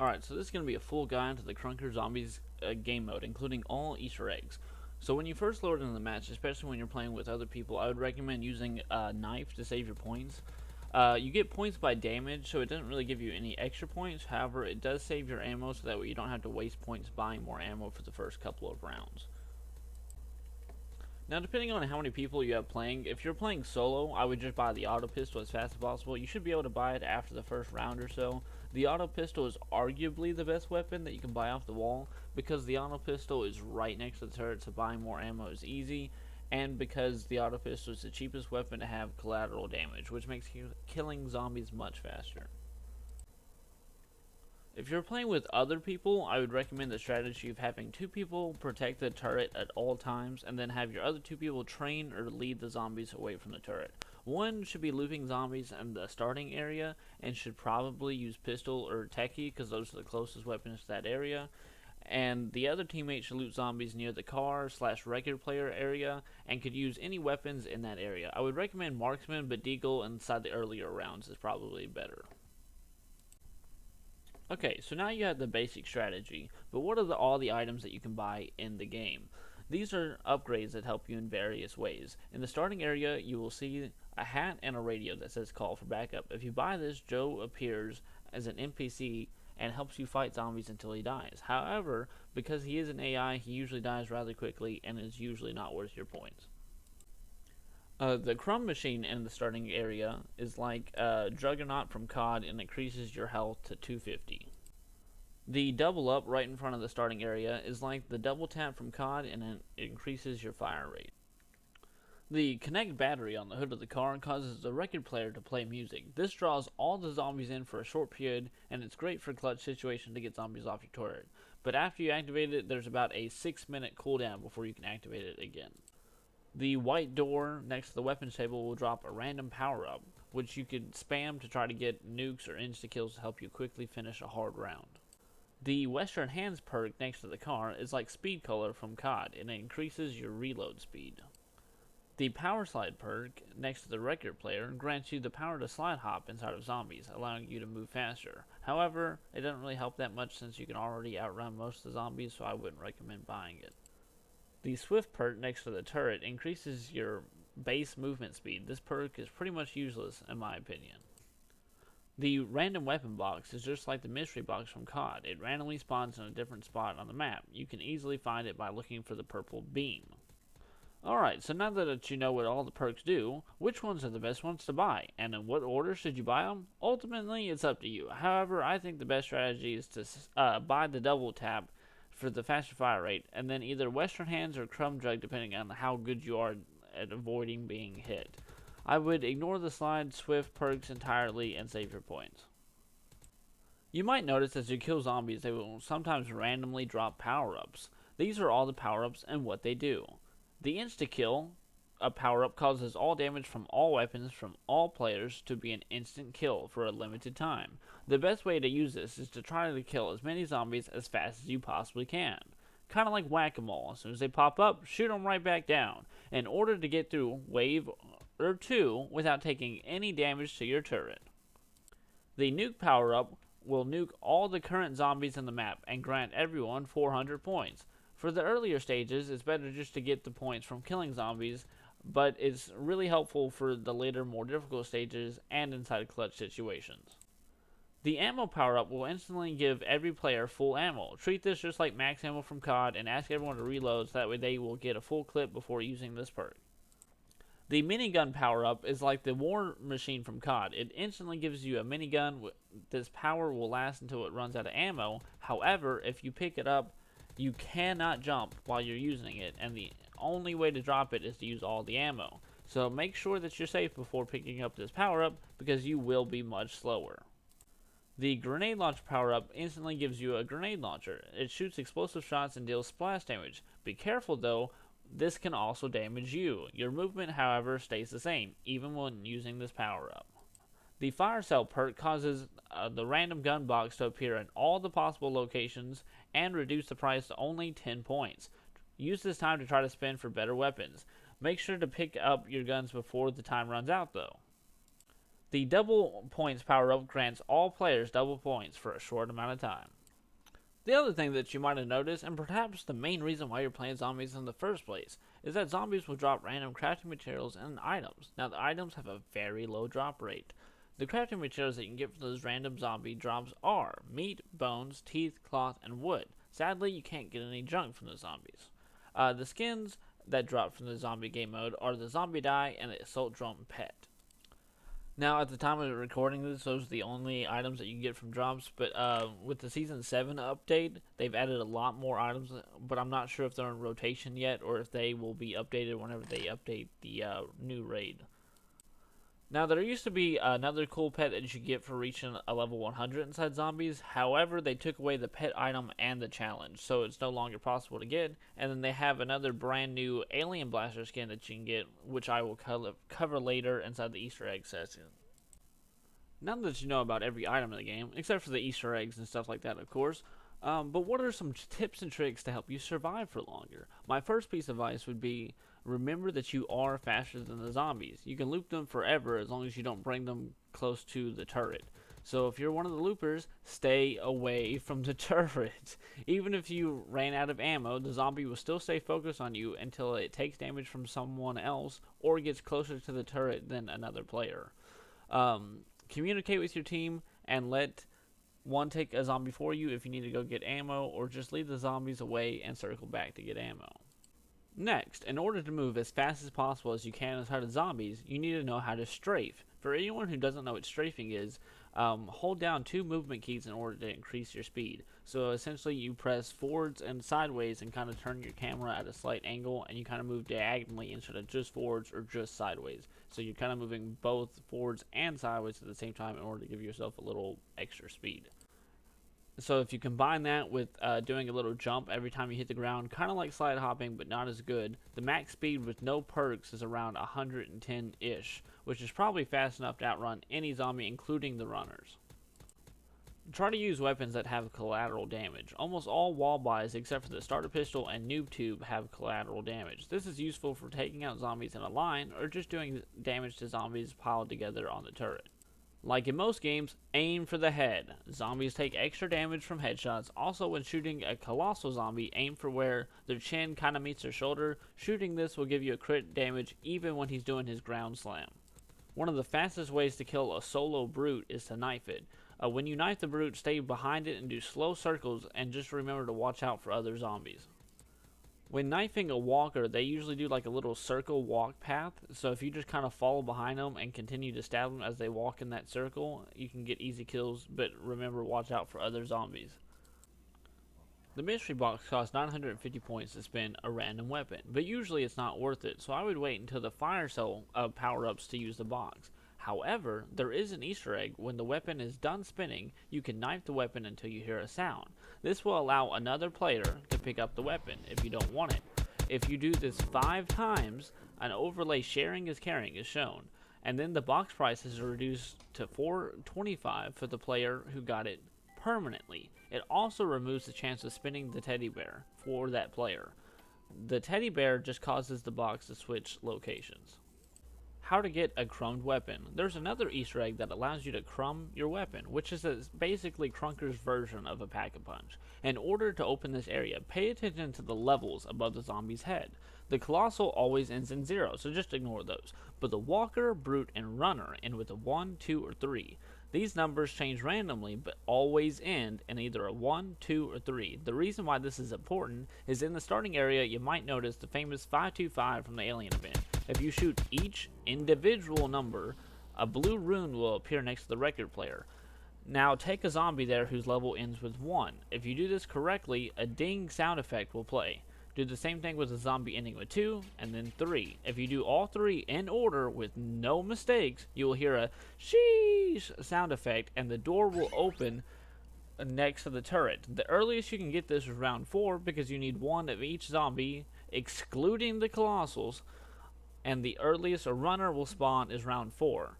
Alright, so this is going to be a full guide to the Krunkers Zombies game mode, including all Easter eggs. So when you first load into the match, especially when you're playing with other people, I would recommend using a knife to save your points. You get points by damage, so it doesn't really give you any extra points. However, it does save your ammo, so that way you don't have to waste points buying more ammo for the first couple of rounds. Now, depending on how many people you have playing, if you're playing solo, I would just buy the auto pistol as fast as possible. You should be able to buy it after the first round or so. The auto pistol is arguably the best weapon that you can buy off the wall, because the auto pistol is right next to the turret, so buying more ammo is easy, and because the auto pistol is the cheapest weapon to have collateral damage, which makes killing zombies much faster. If you're playing with other people, I would recommend the strategy of having two people protect the turret at all times, and then have your other two people train or lead the zombies away from the turret. One should be looping zombies in the starting area, and should probably use pistol or techie, because those are the closest weapons to that area. And the other teammate should loot zombies near the car/regular player area, and could use any weapons in that area. I would recommend marksman, but deagle inside the earlier rounds is probably better. Okay, so now you have the basic strategy, but what are all the items that you can buy in the game? These are upgrades that help you in various ways. In the starting area, you will see a hat and a radio that says call for backup. If you buy this, Joe appears as an NPC and helps you fight zombies until he dies. However, because he is an AI, he usually dies rather quickly and is usually not worth your points. The crumb machine in the starting area is like a Juggernaut from COD and increases your health to 250. The double up right in front of the starting area is like the double tap from COD and it increases your fire rate. The Connect battery on the hood of the car causes the record player to play music. This draws all the zombies in for a short period, and it's great for clutch situation to get zombies off your turret. But after you activate it, there's about a 6-minute cooldown before you can activate it again. The white door next to the weapons table will drop a random power-up, which you could spam to try to get nukes or insta-kills to help you quickly finish a hard round. The Western Hands perk next to the car is like Speed Color from COD, and it increases your reload speed. The Power Slide perk next to the record player grants you the power to slide hop inside of zombies, allowing you to move faster. However, it doesn't really help that much since you can already outrun most of the zombies, so I wouldn't recommend buying it. The Swift perk next to the turret increases your base movement speed. This perk is pretty much useless in my opinion. The random weapon box is just like the mystery box from COD. It randomly spawns in a different spot on the map. You can easily find it by looking for the purple beam. Alright, so now that you know what all the perks do, which ones are the best ones to buy, and in what order should you buy them? Ultimately, it's up to you. However, I think the best strategy is to buy the double tap for the faster fire rate, and then either Western Hands or Crumb Jug depending on how good you are at avoiding being hit. I would ignore the slide swift perks entirely and save your points. You might notice as you kill zombies, they will sometimes randomly drop power-ups. These are all the power-ups and what they do. The insta-kill, a power-up, causes all damage from all weapons from all players to be an instant kill for a limited time. The best way to use this is to try to kill as many zombies as fast as you possibly can. Kind of like whack-a-mole. As soon as they pop up, shoot them right back down, in order to get through wave or two without taking any damage to your turret. The nuke power-up will nuke all the current zombies in the map and grant everyone 400 points. For the earlier stages, it's better just to get the points from killing zombies, but it's really helpful for the later, more difficult stages and inside clutch situations. The ammo power-up will instantly give every player full ammo. Treat this just like max ammo from COD and ask everyone to reload so that way they will get a full clip before using this perk. The minigun power-up is like the war machine from COD. It instantly gives you a minigun. This power will last until it runs out of ammo. However, if you pick it up, you cannot jump while you're using it, and the only way to drop it is to use all the ammo. So make sure that you're safe before picking up this power-up, because you will be much slower. The grenade launcher power-up instantly gives you a grenade launcher. It shoots explosive shots and deals splash damage. Be careful though, this can also damage you. Your movement, however, stays the same, even when using this power-up. The Fire Cell perk causes the random gun box to appear in all the possible locations and reduce the price to only 10 points. Use this time to try to spin for better weapons. Make sure to pick up your guns before the time runs out though. The double points power up grants all players double points for a short amount of time. The other thing that you might have noticed, and perhaps the main reason why you're playing zombies in the first place, is that zombies will drop random crafting materials and items. Now, the items have a very low drop rate. The crafting materials that you can get from those random zombie drops are meat, bones, teeth, cloth, and wood. Sadly, you can't get any junk from the zombies. The skins that drop from the zombie game mode are the zombie die and the assault drum pet. Now, at the time of recording this, those are the only items that you can get from drops. But with the Season 7 update, they've added a lot more items. But I'm not sure if they're in rotation yet or if they will be updated whenever they update the new raid. Now, there used to be another cool pet that you should get for reaching a level 100 inside zombies. However, they took away the pet item and the challenge, so it's no longer possible to get. And then they have another brand new Alien Blaster skin that you can get, which I will cover later inside the Easter egg session. Now that you know about every item in the game, except for the Easter eggs and stuff like that, of course, but what are some tips and tricks to help you survive for longer? My first piece of advice would be remember that you are faster than the zombies. You can loop them forever as long as you don't bring them close to the turret. So if you're one of the loopers, stay away from the turret. Even if you ran out of ammo, the zombie will still stay focused on you until it takes damage from someone else or gets closer to the turret than another player. Communicate with your team and let one take a zombie for you if you need to go get ammo, or just leave the zombies away and circle back to get ammo. Next, in order to move as fast as possible as you can inside of zombies, you need to know how to strafe. For anyone who doesn't know what strafing is, hold down 2 movement keys in order to increase your speed. So essentially you press forwards and sideways and kind of turn your camera at a slight angle, and you kind of move diagonally instead of just forwards or just sideways. So you're kind of moving both forwards and sideways at the same time in order to give yourself a little extra speed. So if you combine that with doing a little jump every time you hit the ground, kind of like slide hopping but not as good, the max speed with no perks is around 110-ish, which is probably fast enough to outrun any zombie, including the runners. Try to use weapons that have collateral damage. Almost all wall buys except for the starter pistol and noob tube have collateral damage. This is useful for taking out zombies in a line or just doing damage to zombies piled together on the turret. Like in most games, aim for the head. Zombies take extra damage from headshots. Also, when shooting a colossal zombie, aim for where their chin kind of meets their shoulder. Shooting this will give you a crit damage even when he's doing his ground slam. One of the fastest ways to kill a solo brute is to knife it. When you knife the brute, stay behind it and do slow circles, and just remember to watch out for other zombies. When knifing a walker, they usually do like a little circle walk path, so if you just kind of follow behind them and continue to stab them as they walk in that circle, you can get easy kills, but remember, watch out for other zombies. The mystery box costs 950 points to spin a random weapon, but usually it's not worth it, so I would wait until the fire cell power-ups to use the box. However, there is an Easter egg. When the weapon is done spinning, you can knife the weapon until you hear a sound. This will allow another player to pick up the weapon if you don't want it. If you do this 5 times, an overlay sharing is caring is shown, and then the box price is reduced to $4.25 for the player who got it permanently. It also removes the chance of spinning the teddy bear for that player. The teddy bear just causes the box to switch locations. How to get a crumbed weapon. There's another Easter egg that allows you to crumb your weapon, which is basically Krunker's version of a pack-a-punch. In order to open this area, pay attention to the levels above the zombie's head. The Colossal always ends in 0, so just ignore those. But the Walker, Brute, and Runner end with a 1, 2, or 3. These numbers change randomly, but always end in either a 1, 2, or 3. The reason why this is important is in the starting area, you might notice the famous 525 from the Alien event. If you shoot each individual number, a blue rune will appear next to the record player. Now take a zombie there whose level ends with 1. If you do this correctly, a ding sound effect will play. Do the same thing with a zombie ending with 2, and then 3. If you do all 3 in order with no mistakes, you will hear a sheesh sound effect, and the door will open next to the turret. The earliest you can get this is round 4, because you need 1 of each zombie, excluding the Colossals, and the earliest a runner will spawn is round 4.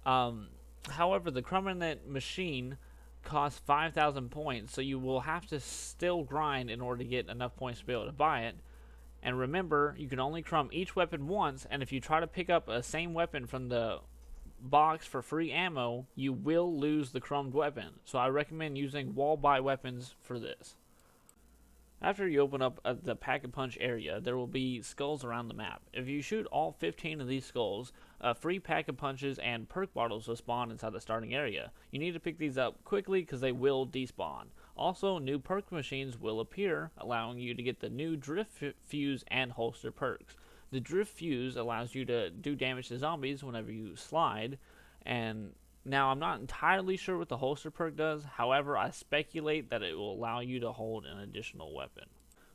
However, the Crumbinant machine costs 5,000 points, so you will have to still grind in order to get enough points to be able to buy it. And remember, you can only crumb each weapon once, and if you try to pick up a same weapon from the box for free ammo, you will lose the chromed weapon. So I recommend using wall buy weapons for this. After you open up the Pack-a-Punch area, there will be skulls around the map. If you shoot all 15 of these skulls, free Pack-a-Punches and perk bottles will spawn inside the starting area. You need to pick these up quickly because they will despawn. Also, new perk machines will appear, allowing you to get the new Drift Fuse and Holster perks. The Drift Fuse allows you to do damage to zombies whenever you slide, and now, I'm not entirely sure what the holster perk does, however, I speculate that it will allow you to hold an additional weapon.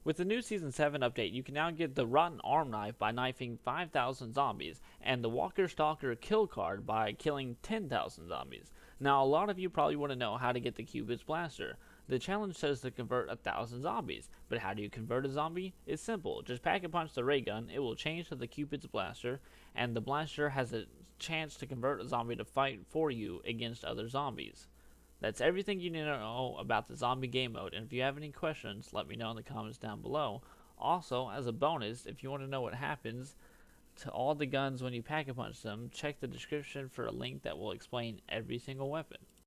With the new Season 7 update, you can now get the Rotten Arm Knife by knifing 5,000 zombies, and the Walker Stalker Kill Card by killing 10,000 zombies. Now, a lot of you probably want to know how to get the Cupid's Blaster. The challenge says to convert 1,000 zombies, but how do you convert a zombie? It's simple. Just Pack-a-Punch the ray gun, it will change to the Cupid's Blaster, and the blaster has a chance to convert a zombie to fight for you against other zombies. That's everything you need to know about the zombie game mode, and if you have any questions, let me know in the comments down below. Also, as a bonus, if you want to know what happens to all the guns when you Pack-a-Punch them, check the description for a link that will explain every single weapon.